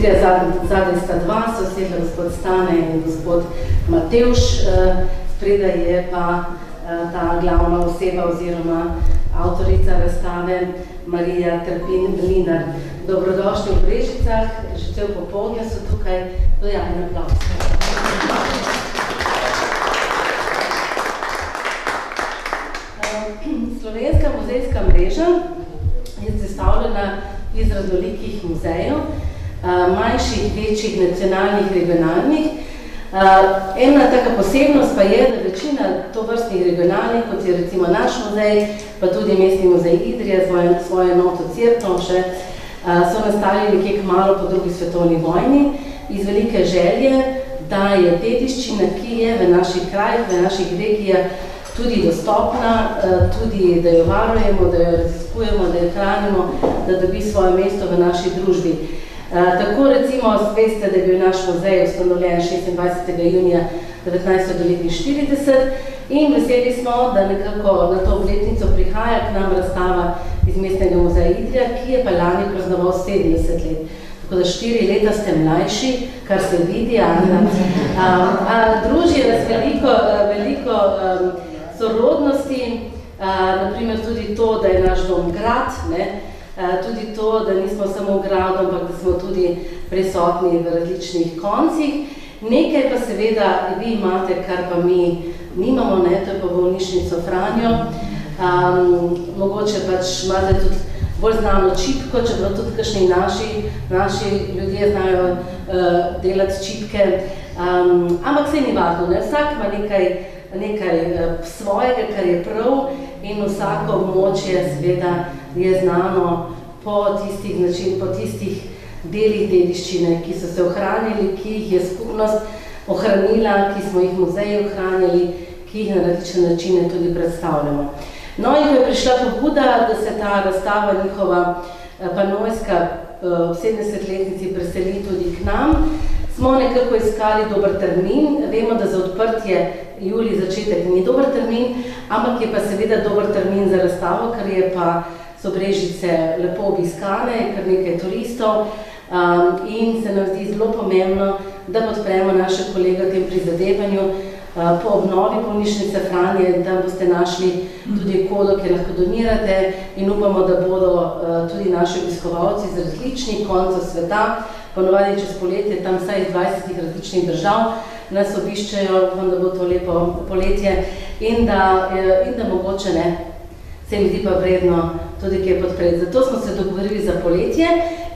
Idrija, zadnji sta dva, so sedla gospod Stane in gospod Matevž, spredaj je pa ta glavna oseba oziroma avtorica razstave Marija Trpin-Mlinar. Dobrodošli v Brežicah, že cel popoldne so tukaj, dojaven aplavz. Slovenska muzejska mreža je sestavljena iz raznolikih muzejev, manjših, večjih, nacionalnih, regionalnih. Ena taka posebnost pa je, da večina tovrstnih regionalnih, kot je recimo naš muzej, pa tudi Mestni muzej Idrija, svojo enoto Cirknovše, so nastali nekje kmalu po drugi svetovni vojni iz velike želje, da je dediščina, ki je v naših krajih, v naših regijah tudi dostopna, tudi da jo varujemo, da jo raziskujemo, da jo hranimo, da dobi svoje mesto v naši družbi. Tako recimo veste, da je bil naš muzej ustanovljen 26. junija 1949 in veseli smo, da nekako na to obletnico prihaja k nam razstava iz Mestnega muzeja Idrija, ki je pa lani praznoval 70 let. Tako da 4 leta ste mlajši, kar se vidi, druži nas veliko sorodnosti, naprimer tudi to, da je naš dom grad, tudi to, da nismo samo v gradu, ampak da smo tudi prisotni v različnih koncih. Nekaj pa seveda vi imate, kar pa mi nimamo, to je pa bolnišnico Franjo. Mogoče pač imate tudi bolj znano čipko, čeprav tudi kakšni naši ljudje znajo delati čipke. Ampak saj ni važno, vsak ima nekaj svojega, kar je prav in vsako območje seveda je znano po tistih delih dediščine, ki so se ohranili, ki jih je skupnost ohranila, ki smo jih muzeji ohranili, ki jih na različne načine tudi predstavljamo. No in ko je prišla pobuda, da se ta razstava njihova panojska v 70-letnici preseli tudi k nam, smo nekako iskali dober termin. Vemo, da za odprtje julij začetek ni dober termin, ampak je pa seveda dober termin za razstavo, ker je pa so Brežice lepo obiskane, kar nekaj turistov in se nam zdi zelo pomembno, da podpremo naše kolege v tem prizadevanju po obnovi bolnišnice Franje. Tam boste našli tudi kodo, ki lahko donirate in upamo, da bodo tudi naši obiskovalci z različnih koncev sveta, ponovadi čez poletje, tam vsaj iz 20 različnih držav, nas obiščajo, da bo to lepo poletje in da mogoče se mi zdi pa vredno tudi kaj podpreti. Zato smo se dogovorili za poletje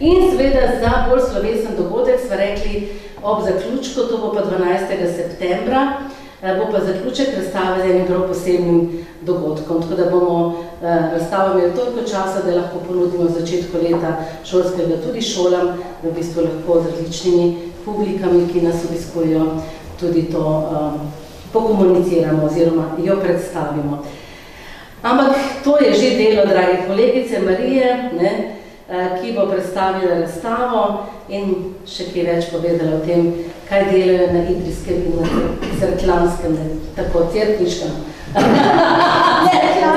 in seveda za bolj slovesen dogodek smo rekli ob zaključku, to bo pa 12. septembra, bo pa zaključek razstave z enim prav posebnim dogodkom. Tako da bomo razstavo imeli toliko časa, da lahko ponudimo v začetku leta šolskega tudi šolam, da v bistvu lahko z različnimi publikami, ki nas obiskujejo, tudi to pokomuniciramo oziroma jo predstavimo. Ampak to je že delo, dragi kolegice Marije, ki bo predstavila razstavo in še kaj več povedala o tem, kaj delajo na idrijskem in na cerklanskem, tako cerkniškem.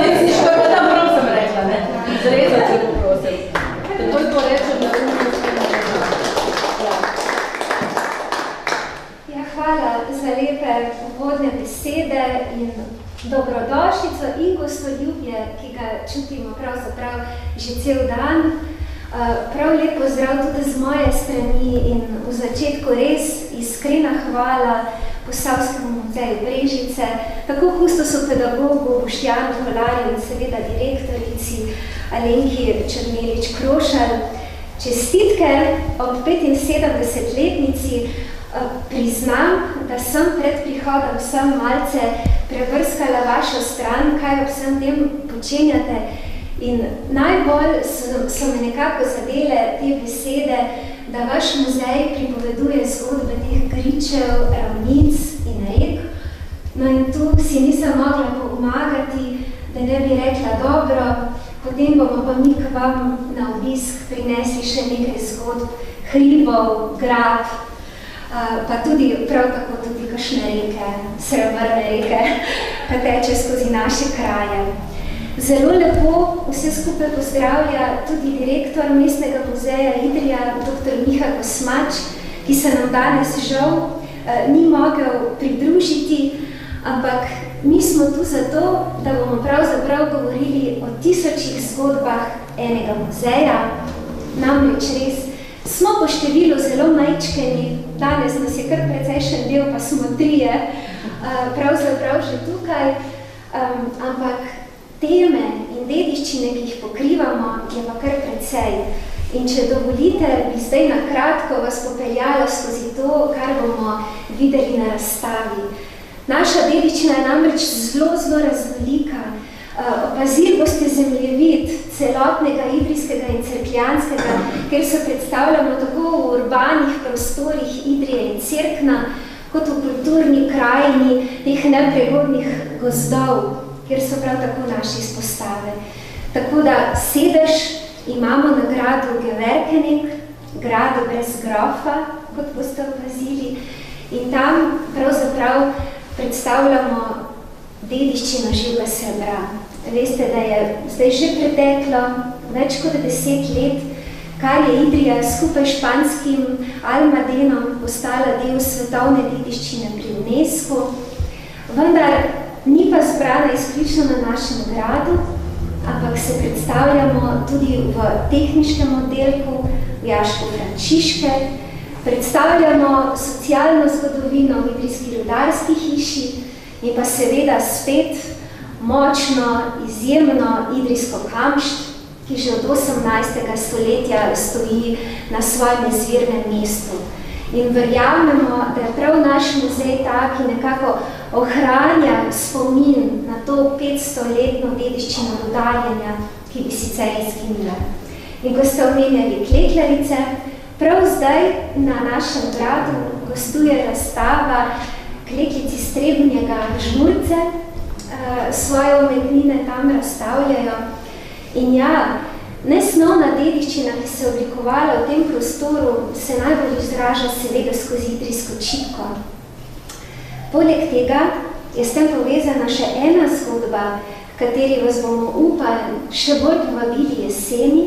Cerkniško je pa tam prav sem rekla, zrezati se poprosim. Tako je to rečem na Hvala za lepe uvodne besede in dobrodošlico in gostoljubje, ki ga čutimo pravzaprav že cel dan. Prav lep pozdrav tudi z moje strani in v začetku res iskrena hvala Posavskemu muzeju Brežice, tako kustosu pedagogu Boštjanu Kolarju in seveda direktorici Alenki Črnelič-Krošelj. Čestitke ob 75-letnici. Priznam, da sem pred prihodom sem malce prevrskala vašo stran, kaj ob vsem tem počenjate. In najbolj so me nekako zadele te besede, da vaš muzej pripoveduje zgodbe teh gričev, ravnic in rek. No in tu si nisem mogla pomagati, da ne bi rekla dobro, potem bomo pa mi k vam na obisk prinesli še nekaj zgodb, hribov, grad, pa tudi prav tako tudi kakšne reke, srebrne reke, ki teče skozi naše kraje. Zelo lepo vse skupaj pozdravlja tudi direktor Mestnega muzeja Idrija, dr. Miha Kosmač, ki se nam danes žal ni mogel pridružiti, ampak mi smo tu zato, da bomo pravzaprav govorili o 1000 zgodbah enega muzeja. Namreč res smo po številu zelo majčkeni, danes nas je kar precejšen del, pa smo 3 pravzaprav že tukaj, ampak teme in dediščine, ki jih pokrivamo, je pa kar precej. In če dovolite, bi zdaj na kratko vas popeljala skozi to, kar bomo videli na razstavi. Naša dediščina je namreč zelo raznolika. Opazili boste zemljevid celotnega idrijskega in cerkljanskega, kjer se predstavljamo tako v urbanih prostorih Idrije in Cerkna, kot v kulturni krajini teh nepregodnih gozdov, kjer so prav tako naše izpostave. Tako da sedež imamo na gradu Geverkenik, gradu brez grofa, kot boste opazili, in tam pravzaprav predstavljamo dediščino živega srebra. Veste, da je zdaj že preteklo več kot 10 let, kar je Idrija skupaj s španskim Almadenom postala del svetovne dediščine pri UNESCO, vendar ni pa zbrana izključno na našem gradu, ampak se predstavljamo tudi v tehniškem oddelku, v Jašku Frančiške, predstavljamo socialno zgodovino v idrijski rudarski hiši in pa seveda spet močno, izjemno idrijsko kamšt, ki že od 18. stoletja stoji na svojem izvirnem mestu. In verjamemo, da je prav naš muzej ta, ki nekako ohranja spomin na to 500-letno dediščino rudarjenja, ki bi sicer izginila. In ko ste omenjali klekljarice, prav zdaj na našem gradu gostuje razstava Kleklici Strebnjega Žmurce, svoje umetnine tam razstavljajo. In ja, nesnovna dediščina, ki se je oblikovala v tem prostoru, se najbolj izraža seveda skozi idrijsko čipko. Poleg tega je s tem povezana še ena zgodba, kateri vas bomo upali še bolj povabili jeseni,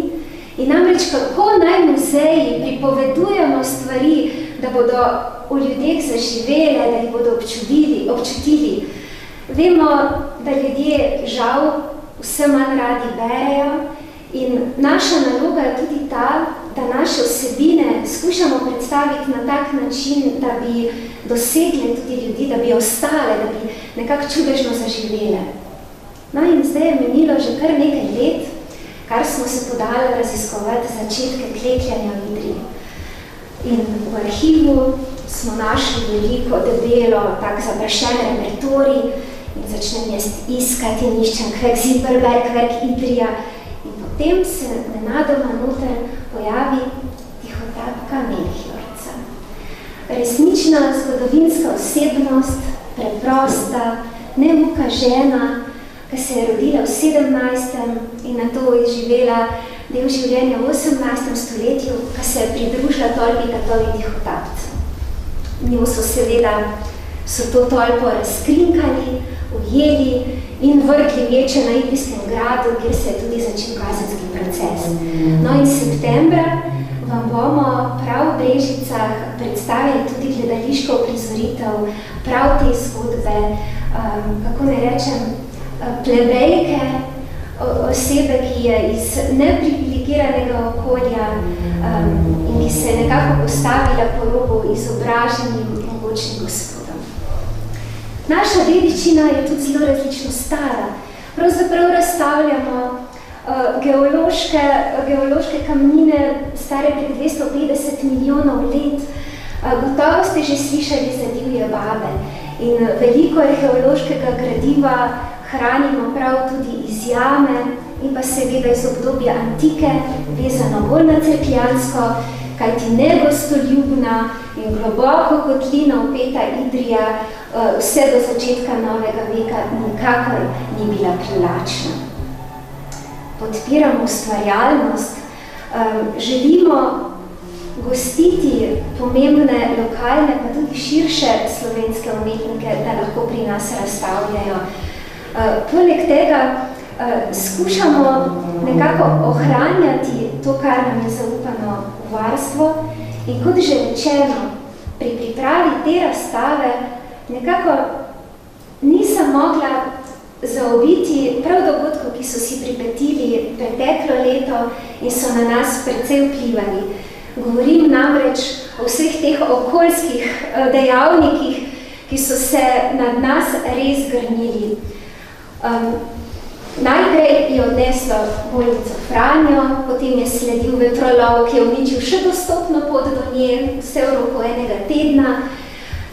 in namreč kako naj muzeji pripovedujemo stvari, da bodo v ljudeh zaživele, da jih bodo občutili. Vemo, da ljudje žal vse manj radi berejo, in naša naloga je tudi ta, da naše vsebine skušamo predstaviti na tak način, da bi dosegli tudi ljudi, da bi ostale, da bi nekako čudežno zaživele. No in zdaj je minilo že kar nekaj let, kar smo se podali raziskovati začetke klekljanja v Idriji. In v arhivu smo našli veliko, debelo, tak zaprašen repertorij in začnem jaz iskati in iščem Kvekzilberberg, Verk Idrija. In potem se nenadoma noter pojavi tihotapka Melchiorca. Resnična zgodovinska osebnost, preprosta, neuka žena, ki se je rodila v 17. in nato je živela del življenja v 18. stoletju, ki se je pridružila tolpi Katovih tihotapcev. Njo so seveda to tolpo razkrinkali, ujeli in vrgli vječe na Idrijskem gradu, kjer se je tudi začel kazenski proces. No in septembra vam bomo prav v Brežicah predstavili tudi gledališko uprizoritev prav te zgodbe, kako ne rečem, plebejke, osebe, ki je iz neprivilegiranega okolja in ki se je nekako postavila po robu izobraženim mogočnim gospodom. Naša dediščina je tudi zelo različno stara. Pravzaprav razstavljamo geološke kamnine stare pred 250 milijonov let. Gotovo ste že slišali za divje babe in veliko arheološkega gradiva hranimo prav tudi iz jame in pa seveda iz obdobja antike, vezano bolj na cerkljansko, kajti negostoljubna in globoko kotlina upeta Idrija vse do začetka novega veka nikakor ni bila privlačna. Podpiramo ustvarjalnost, želimo gostiti pomembne lokalne, pa tudi širše slovenske umetnike, da lahko pri nas razstavljajo. Poleg tega skušamo nekako ohranjati to, kar nam je zaupano v varstvo. In kot že rečeno, pri pripravi te razstave nekako nisem mogla zaobiti prav dogodkov, ki so si pripetili preteklo leto in so na nas precej vplivali. Govorim namreč o vseh teh okoljskih dejavnikih, ki so se nad nas res grnili. Najprej je odneslo bolnico Franjo, potem je sledil vetrolov, ki je uničil še dostopno pot do nje, vse v roku enega tedna.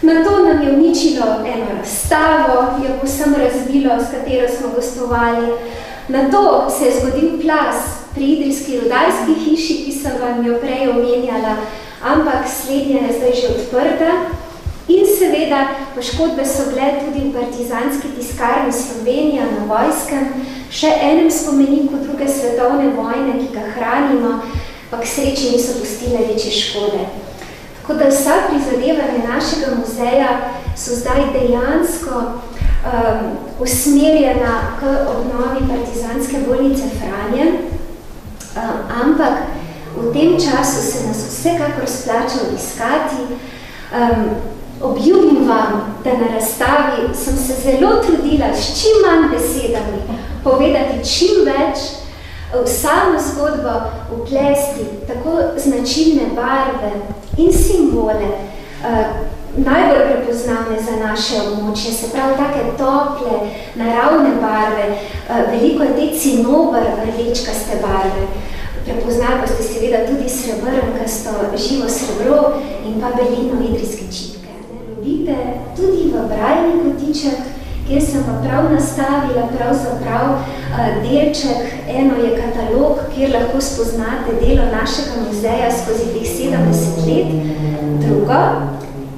Nato nam je uničilo eno razstavo, jo povsem razbilo, s katero smo gostovali. Nato se je zgodil plaz pri idrijski rudarski hiši, ki sem vam jo prej omenjala, ampak slednja je zdaj že odprta. In seveda poškodbe so bile tudi v partizanski tiskarni Slovenija na Vojskem, še enem spomeniku druge svetovne vojne, ki ga hranimo, pa k sreči niso pustile večje škode. Tako da vsa prizadevanja našega muzeja so zdaj dejansko usmerjena k obnovi partizanske bolnice Franje, ampak v tem času se nas vsekakor splača obiskati. Obljubim vam, da na razstavi sem se zelo trudila s čim manj besedami povedati čim več, v samo zgodbo vplesti tako značilne barve in simbole, najbolj prepoznavne za naše območje, se pravi take tople, naravne barve, veliko je te cinober rdečkaste barve. Prepoznali pa ste seveda tudi srebrnkasto živo srebro in pa belino idrijske čipke. Vidite tudi v brajni kotiček, kjer sem pa prav nastavila pravzaprav delček. Eno je katalog, kjer lahko spoznate delo našega muzeja skozi teh 70 let. Drugo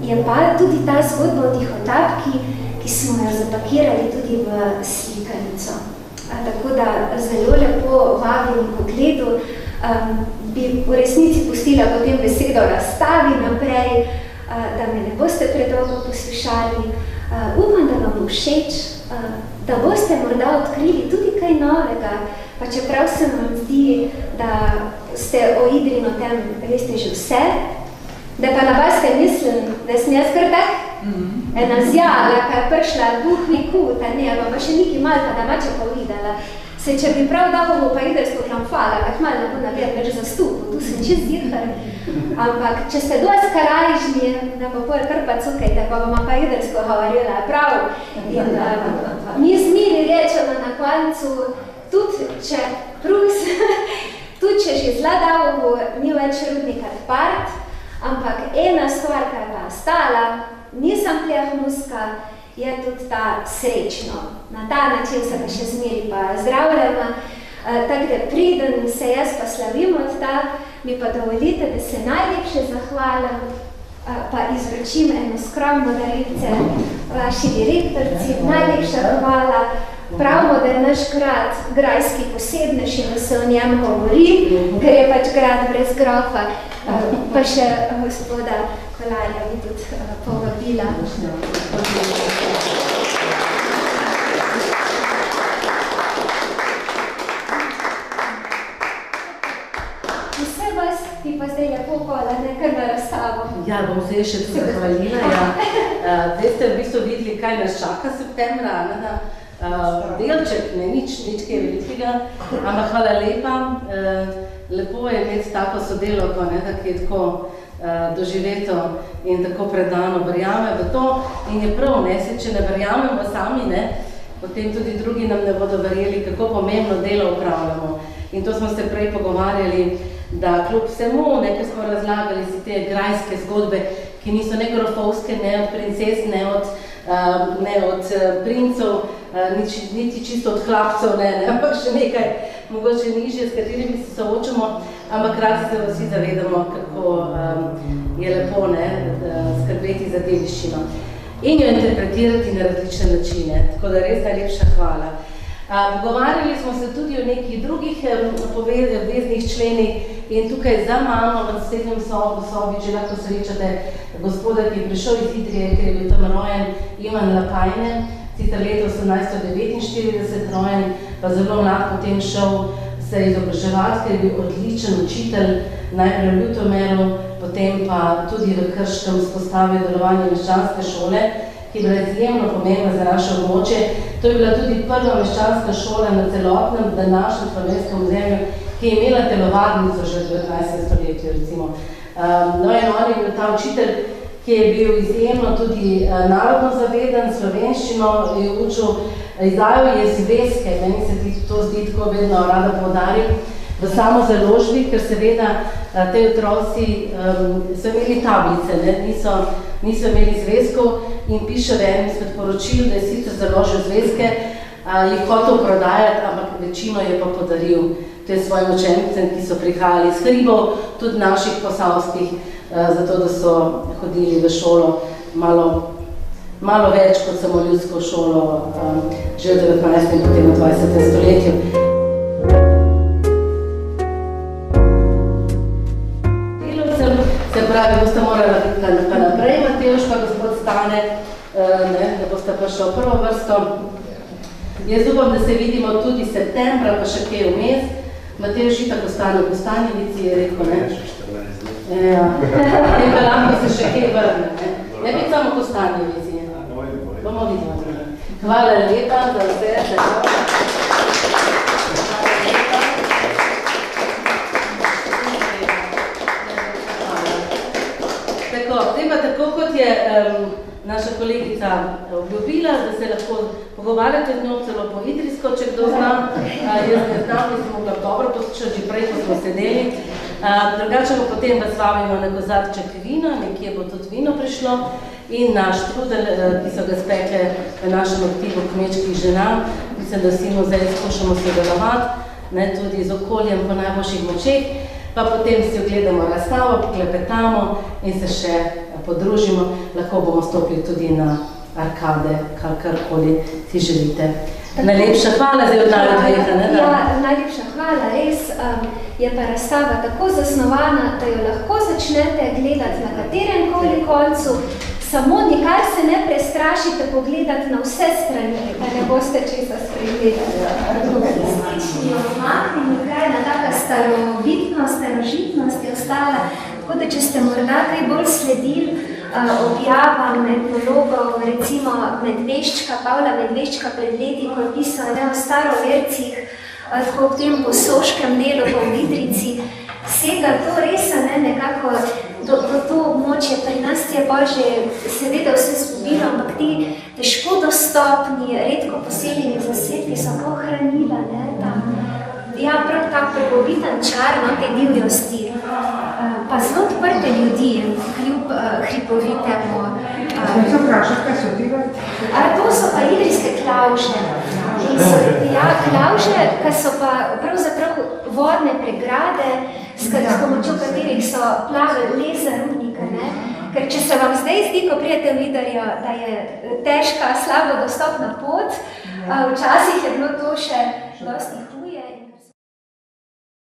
je pa tudi ta zgodba o tihotapki, ki smo jo zapakirali tudi v slikanico. Tako da zelo lepo vabim k ogledu. Bi v resnici pustila potem besedo razstavi naprej, da me ne boste predolgo poslušali. Upam, da vam bo všeč, da boste morda odkrili tudi kaj novega, pa čeprav se vam zdi, da ste o Idrino tem veste že vse, da pa na vas kaj mislim, da sem jaz kar tak? Ena zjala, kaj je prišla duhni kut, pa še neki malo pa domače povedala. Se, če bi prav dal pa idrsko hlamfala, kaj malo ne bo navedno več zastupu, tu sem čist zihar. Ampak, če ste dosti karajžni, da pa poje kar pa cukajte, pa bom pa idrsko govorila, prav. In mi zmiri rečemo na koncu, tudi če Prus, tudi če že zla dolgo ni več rudnika odprt, ampak ena stvar, kaj pa ostala, nisem plehnuska, je tudi ta srečno. Na ta način se pa še zmeri pa zdravljamo. Tako da preden se jaz pa slavim od ta, mi pa dovolite, da se najlepše zahvalim, pa izročim eno skromno darilce vaši direktorci. Najlepša hvala. Pravimo, da je naš grad grajski posebnež in da se o njem govori, ker je pač grad brez grofa. Pa še gospoda Kolarja bi tudi povabila. Vse vas bi pa zdaj lepo kola, nekaj na razstavo. Ja, bom se še tu zahvalila. Zdaj ste v bistvu videli, kaj nas čaka septembra, delček, ne nič kaj velikega, ampak hvala lepa. Lepo je imeti tako sodelovko, da ki je tako doživeto in tako predano verjame v to. In je prav, če ne verjamemo sami, potem tudi drugi nam ne bodo verjeli, kako pomembno delo upravljamo. In to smo se prej pogovarjali, da kljub vsemu, ko smo razlagali si te grajske zgodbe, ki niso ne grofovske, ne od princes, ne od princov, niti čisto od hlapcev, ampak še nekaj mogoče nižje, s katerimi se soočamo, ampak radi se vsi zavedamo, kako je lepo skrbeti za dediščino in jo interpretirati na različne načine. Tako da res najlepša hvala. Pogovarjali smo se tudi o nekih drugih obveznih členih in tukaj za mano v naslednjem sobi že lahko srečate gospoda, ki je prišel iz Idrije, ker je bil tam rojen, Ivan Lapajne, sicer leta 1849 rojen, pa zelo mlad potem šel se izobraževati, ker je bil odličen učitelj, najprej v Ljutomeru, potem pa tudi v Krškem vzpostavil delovanje meščanske šole, ki je bila izjemno pomembna za naše območje. To je bila tudi prva meščanska šola na celotnem današnjem slovenskem ozemlju, ki je imela telovadnico že v 19. stoletju, recimo. No in on je bil ta učitelj, ki je bil izjemno tudi narodno zaveden, slovenščino je učil, izdajal je zvezke, meni se to zdi tako vedno rada poudarim, v samo založbi, ker seveda te otroci so imeli tablice, niso imeli zvezkov in piše v enem izmed poročil, da je sicer založil zvezke, jih hotel prodajati, ampak večino je pa podaril svojim učencem, ki so prihajali iz hribov, tudi naših posavskih, zato da so hodili v šolo malo več kot samo ljudsko šolo že v 19. in potem v 20. stoletju. Delavcem, se pravi, boste morali biti pa naprej, Matevž pa gospod Stane, da boste prišli v prvo vrsto. Jaz upam, da se vidimo tudi septembra, pa še kaj vmes. Matevž itak ostane v Kostanjevici, je rekel, ne? Ja, in pa lahko se še kaj vrne, ne? Ne biti samo v Kostanjevici. Bomo videli. Hvala lepa za vse. Tako kot je naša kolegica obljubila, da se lahko pogovarjate z njo celo po idrijsko, če kdo zna. Jaz ne znam, da sem mogla dobro poslušati, že prej, ko smo sedeli. Drugače pa potem vas vabimo na kozarček vina, nekje bo tudi vino prišlo. In naš trudel, ki so ga spekle v našem aktivu kmečkih žena. Mislim, da vsi muzeji skušamo sodelovati, tudi z okoljem po najboljših močeh. Pa potem si ogledamo razstavo, poklepetamo in se še podružimo. Lahko bomo stopili tudi na arkade, karkoli si želite. Najlepša hvala zdaj od narodveka. Ja, najlepša hvala. Res je pa razstava tako zasnovana, da jo lahko začnete gledati na katerem koli koncu. Samo nikar se ne prestrašite pogledati na vse strani, da ne boste česa spregledali. Resnični omak in nekaj taka starovitnost, starožitnost je ostala. Tako da, če ste morda kaj bolj sledili objavam etnologov, recimo Medveščka, Pavla Medveščka pred leti, ko je pisal o starovercih, tako v tem posoškem delu po Vidrici, sega to res nekako do to območje. Pri nas je pa že seveda vse zgubilo, ampak ti težko dostopni, redko poseljeni zasedki so pa ohranila, tam. Ja, prav tak preboviten čar, te divjosti, pa zelo odprte ljudi, kljub hripovitemu. Se vprašati, kaj so tega? To so pa idrijske klavže. Ja, klavže, ki so pa pravzaprav vodne pregrade, s pomočjo katerih so plavili les za rudnika, ne? Ker če se vam zdaj zdi, ko prijete v Idrijo, da je težka, slabo dostopna pot, včasih je bilo to še dosti